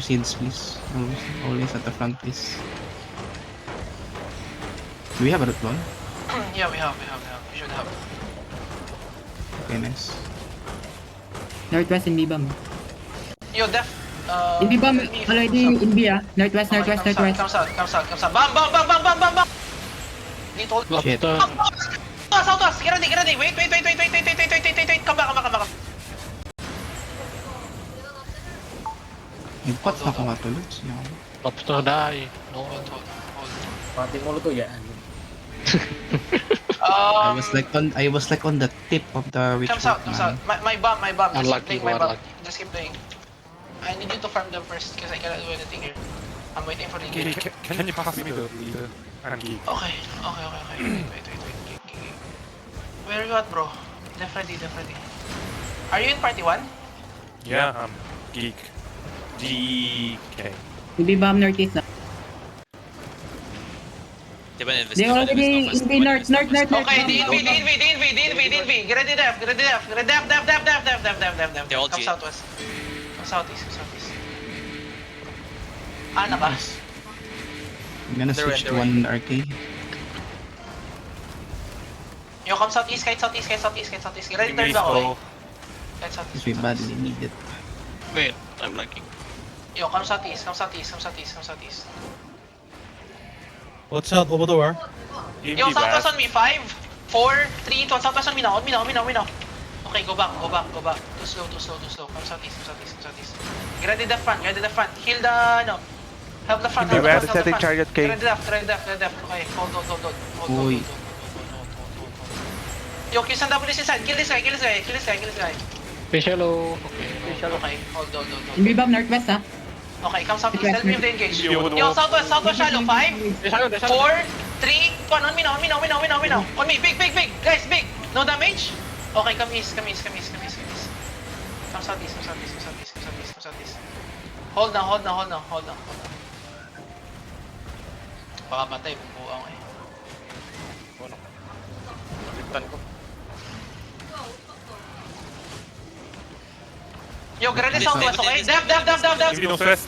Seeds, please. Always at the front, please. Do we have a root ball? Yeah, we have. We should have. Okay, nice. Northwest in B-bomb. Yo, Def. In B-bomb, let me already focus up. in B ah. Northwest, Okay, northwest, comes out. northwest. Bam! Dito. Shit. Southwest! Get ready! Wait! Come back! Yung pot na kumatulog siya. Lobster die. No. Hold. Pati mo luto yan. I was like on the tip of the witch Comes out. My bomb. Unlucky, unlucky. Just keep playing. I need you to farm them first because I cannot do anything here. I'm waiting for the Okay, game. can you pass me the leader? I'm geek. Okay. Wait. Where are you at, bro? Def ready. Are you in party 1? Yeah, I'm geek. DK. In B-bomb, northeast ah. They already in B north. Okay, DNV. Get ready, Def. They're all Come G. southwest. Come southeast. Ana ba? I'm gonna switch to one RK. Yo, come southeast, kite southeast. Get ready, turn back, okay? Kite southeast. Because we badly need it. Wait, I'm lagging. Yo, come southeast. Watch out over the war. Yo, southwest on me, 5, 4, 3, 2, southwest on me now. Okay, go back. Too slow. Come southeast. Get ready the front. Heal the, no. Help the front. Beware the setting chariot king. Get ready left. Okay, hold. Uy. Yo, kill some W's inside. Kill this guy. Fish hello. Okay, hold. In B-bomb, northwest ah. Okay, come southeast. Tell me if they engage. Yo, Yo, southwest shallow. 5, 4, 3, 2, 1. On me now. On me, big. Guys, big. No damage? Okay, come east. Come southeast. Hold now. Baka matay, bubuang eh. Yo, get ready southwest, okay? Dab. Give me no stress.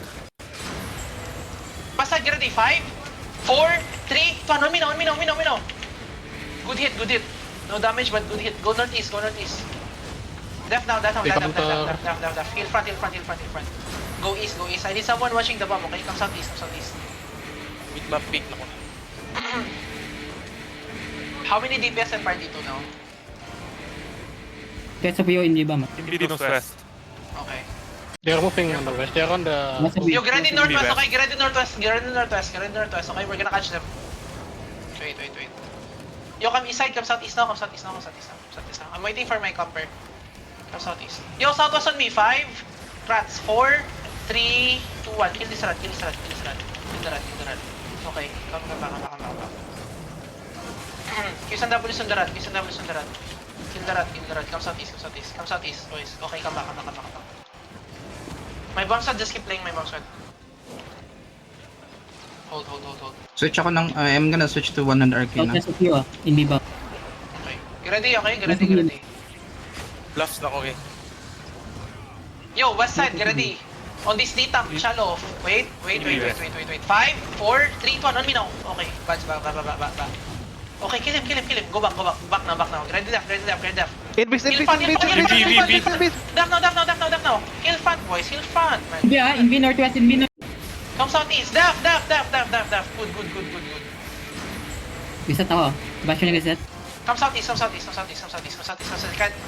Basta get ready. 5, 4, 3, 2, 1. On me now. Good hit. No damage, but good hit. Go northeast. Def now. Def. Heal front. Go east. I need someone watching the bomb, okay? Come southeast. With map pick na ko. How many DPS and party 2 now? Kesa po in B-bomb. Give me no stress. Okay. They're moving on the west. They're on the. Nasa B. Yo, get ready northwest, okay? Get ready northwest. Okay, we're gonna catch them. Wait. Yo, come east side. Come southeast now. I'm waiting for my camper. Come southeast. Yo, southwest on me. 5, rats. 4, 3, 2, 1. Kill this rat. Kill the rat. Okay, come back. Kill some W's on the rat. Kill the rat. Come southeast, boys. Okay, come back. My bomb squad, just keep playing my bomb squad. Hold. Switch ako ng, I'm gonna switch to one on RK na. Southwest of you ah. In B-bomb. Okay. Get ready. Bluffs na ko eh. Yo, west side, get ready. On this D-tank, shallow. Wait. 5, 4, 3, 2, 1. On me now. Okay, back. Okay, kill him. Go back now. Get ready left. Invis. Kill front. Def now. Kill front, boys. Man. In B ah. In B northwest. Come southeast. Def. Good. Reset ako. Bastion na reset. Come southeast.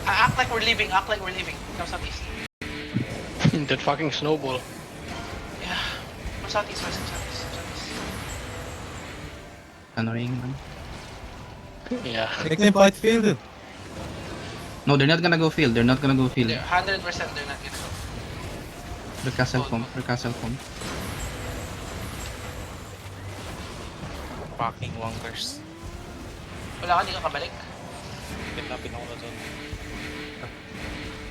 Act like we're leaving. Come southeast. That fucking snowball. Yeah. Come southeast, boys. Annoying man. Yeah. Make them fight field. No, they're not gonna go field. They're 100% they're not gonna go. The castle comp. Fucking wongers. Wala ka, di ka kabalik. Pinapin ako na doon.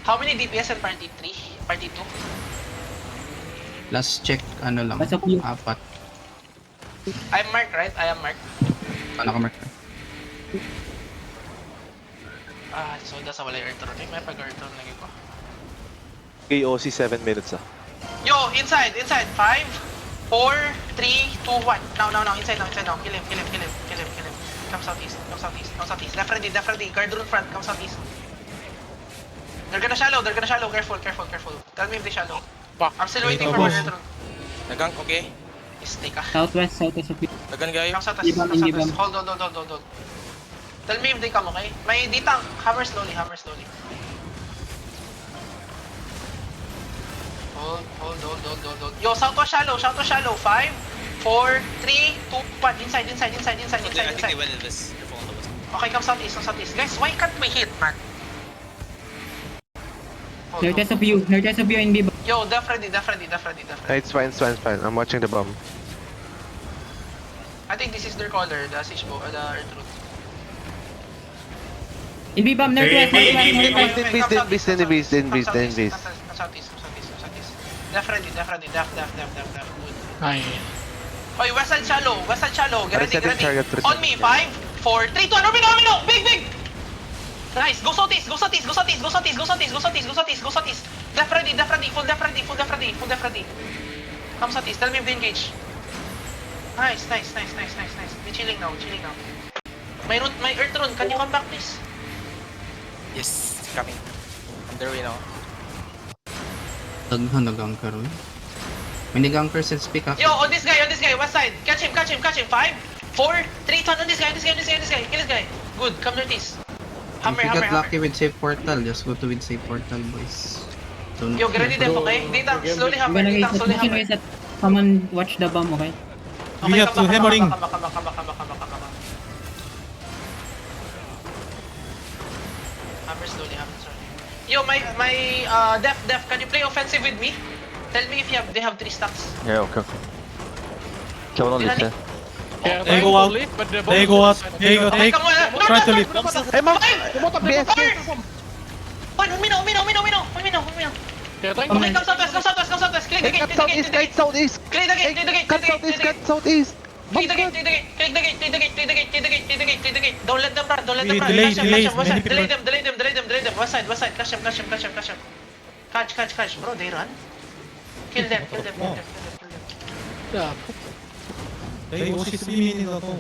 How many DPS in party 3? Party 2? Last check, ano lang, Basta po yung- 4. I'm Mark, right? I am Mark. Nakamark ka. So that's wala yung Earthron. May pag-Earthron lagi ko. KOC 7 minutes ah. Yo, inside. 5, 4, 3, 2, 1. Now. Inside now. Kill him. Come southeast. Left ready. Guard rune front. Come southeast. They're gonna shallow. Careful. Tell me if they shallow. Fuck. I'm still waiting for boss. my rune. Nagang, okay. Stay ka. Southwest of you. Nagan kayo. Come southwest. Hindi ba? Hold. Tell me if they come, okay? May ditang. Hammer slowly. Hold. Yo, southwest shallow. 5, 4, 3, 2, 1. Inside. this. Careful on the west. Okay, come southeast. Guys, why can't we hit, man? Hold. Northwest of you in B bomb. Yo, def ready. It's fine. I'm watching the bomb. I think this is their caller, the Siege Bow, the Earth Root. In B bomb, Northwest. Beast. Come southeast. Def ready. Good. Ay. Okay, west side shallow. Get Resetting ready. target, On me, resetting 5, 4, 3, 2, 1. Omino! Big! Nice. Go southeast. Def ready. Full def ready. Come southeast. Tell me if they engage. Nice. Be chilling now. My Earth Rune. Can you come back, please? Yes, coming. On their way now. Daghan nag-anchor eh. May nag-anchor since pick up. Yo, on this guy, west side. Catch him. 5, 4, 3, 2, 1. On this guy. Kill this guy. Good. Come northeast. If you got lucky with safe portal, just go to with safe portal, boys. Don't Yo, get ready, Def, okay? Dita, slowly hammer. Reset. Someone watch the bomb, okay? We have to hammering. Come back. Hammer slowly. Yo, my Def, can you play offensive with me? Tell me if they have 3 stacks. Yeah, okay. Kill on this, this. Yeah, They go out. but the They go out. They go take. Try to leave. Hey, mom! Fire! 1 minute. They're trying Okay, to come southwest. Clear the gate. Southeast! Clear the gate. Cut southeast! Clear the gate. Don't let them run. We delay, West side. many Delay them. West side. Catch them. Catch. Bro, they run. Kill them. Yeah. They 53 minutes ago.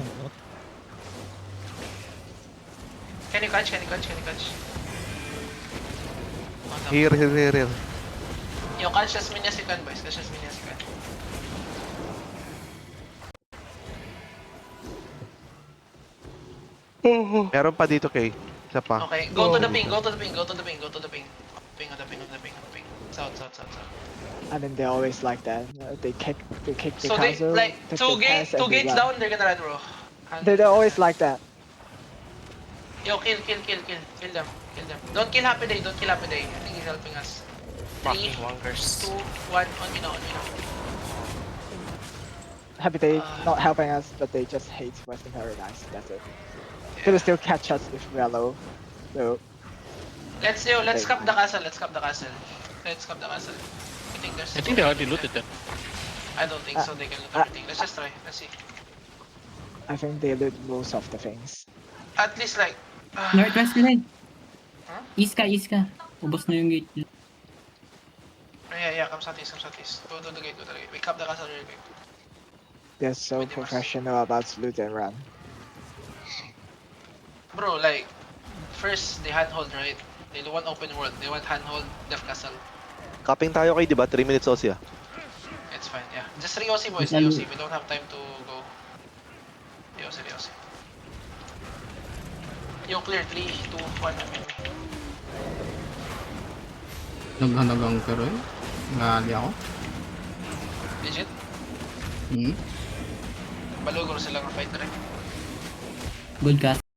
Can you catch? Here. Yo, catch as many as you can, boys. Meron pa dito, Kay. Isa pa. Okay, go to the ping. Ping. South. I mean, they're always like that. They kick the So they, castle. like, pick two the pass, and they gates run. down, they're gonna run, bro. They're always like that. Yo, kill them. Don't kill Happy Day. I think he's helping us. 3, Fucking wonkers. 2, 1, on me now. Happy they not helping us, but they just hate Western Paradise. That's it. They will still catch us if we are low. So Let's cap the castle. I think they already looted that. I don't think so. They can loot everything. Let's just try. Let's see. I think they loot most of the things. At least like. Northwest na rin. Huh? East ka. Ubos na yung gate. Yeah. Come southeast. Go to the gate. We cap the castle real quick. They're so Wait, they must- professional about loot and run. Bro, like, first they handhold, right? They don't want open world. They want handhold, Def Castle. Capping tayo kay, di ba? 3 minutes Osya. It's fine, yeah. Just re-OC, boys. Then- re-OC. We don't have time to go. Re-OC. Yo, clear. 3, 2, 1. Daghan nag-anchor eh. Ngali ako. Legit. Hmm? Balugor silang fighter eh. Good cast.